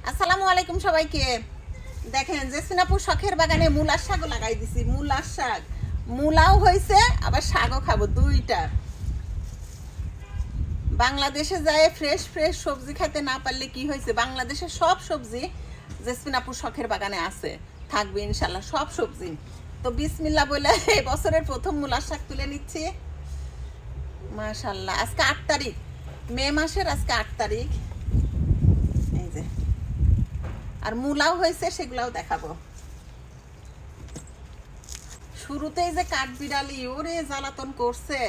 আসসালামু আলাইকুম সবাইকে। দেখেন জেসমিনাপুর শখের বাগানে মূলার শাক লাগাই দিছি। মূলার শাক, মূলাও হয়েছে আবার শাকও খাবো, দুইটা। বাংলাদেশে যায় ফ্রেশ ফ্রেশ সবজি খাইতে না পারলে কি হয়েছে, বাংলাদেশের সব সবজি জেসমিনাপুর শখের বাগানে আছে, থাকবে ইনশাল্লাহ সব সবজি। তো বিসমিল্লাহ বলে এই বছরের প্রথম মূলার শাক তুলে নিচ্ছি। মাশাল্লাহ, আজকে ৮ তারিখ, মে মাসের আজকে ৮ তারিখ। এই যে, আর মূলাও হয়েছে, সেগুলাও দেখাবো। শুরুতেই যে কাঠবিড়ালি ওরে জ্বালাতন করছে,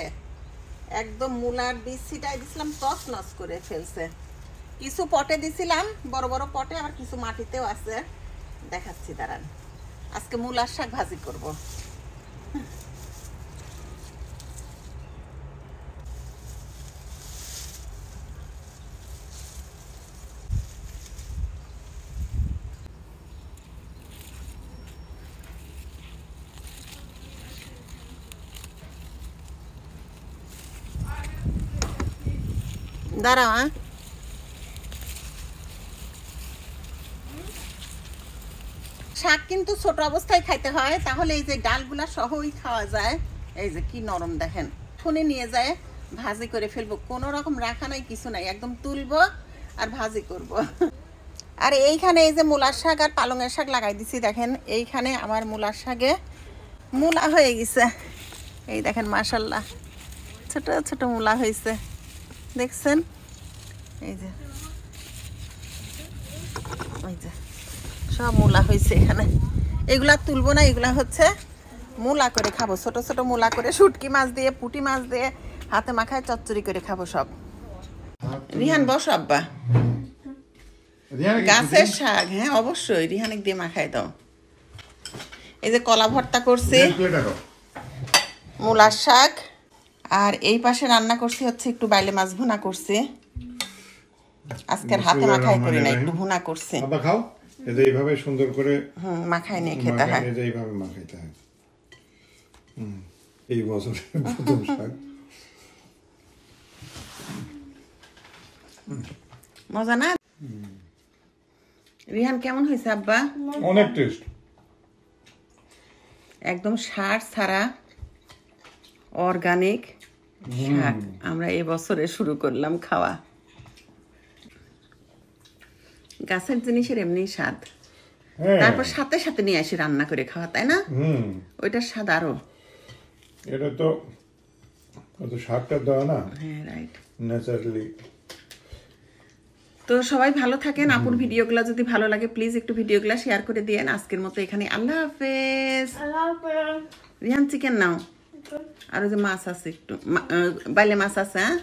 একদম মূলার বীজ ছিটাই দিছিলাম, তস নস করে ফেলছে। কিছু পটে দিছিলাম, বড় বড় পটে, আবার কিছু মাটিতেও আছে, দেখাচ্ছি দাঁড়ান। আজকে মূলার শাক ভাজি করব। দাঁড়াও, শাক কিন্তু ছোট অবস্থায় খাইতে হয়, তাহলে এই যে ডালগুলা সহই খাওয়া যায়। এই যে কি নরম দেখেন, ফোনে নিয়ে যায় ভাজি করে ফেলবো, কোনো রকম রাখা নাই, কিছু নাই, একদম তুলবো আর ভাজি করব। আর এইখানে এই যে মূলার শাক আর পালংয়ের শাক লাগাই দিছি, দেখেন এইখানে আমার মূলার শাকে মূলা হয়ে গেছে। এই দেখেন মাশাল্লাহ, ছোট ছোট মূলা হয়েছে, দেখছেন? এই যে, ওই যে সব মূলা হয়েছে এখানে। এগুলা তুলবো না, এগুলা হচ্ছে মূলা করে খাবো, ছোট ছোট মূলা করে, শুটকি মাছ দিয়ে, পুঁটি মাছ দিয়ে হাতে মাখায় চচ্চড়ি করে খাবো সব। রিহান বসো আব্বা, গাছের শাক, হ্যাঁ অবশ্যই রিহানিক দিয়ে মাখাই দাও। এই যে কলা ভর্তা করছি, মূলার শাক, আর এই পাশে রান্না করছি হচ্ছে একটু বাইলে মাছ ভুনা করছি। আজকের হাতে মাখাই করি না, একটু ভুনা করছি। খাও, এইভাবে সুন্দর করে মাখাই নিয়ে খেতে হয়, এইভাবে মাখাইতে হয়। এই বছরের প্রথম শাক, মজা না? রিহান কেমন হয়েছে আব্বা? অনেক টেস্ট, একদম সার ছাড়া অর্গানিক শাক আমরা এবছরে শুরু করলাম খাওয়া। গাছের জিনিসের এমনি স্বাদ, তারপর সাথে সাথে নিয়ে আসি রান্না করে খাওয়া, তাই না? ওইটার স্বাদ আরো। এটা তো কত শাকটা দেওয়া না, হ্যাঁ রাইট, ন্যাচারালি। তো সবাই ভালো থাকেন। আপুর ভিডিওগুলো যদি ভালো লাগে প্লিজ একটু ভিডিওগুলো শেয়ার করে দিয়েন। আজকের মতো এখানে, আল্লাহ হাফেজ। রিহান চিকেন নাও, আর ওই যে মাছ আছে, একটু বাইলে মাছ আছে, হ্যাঁ।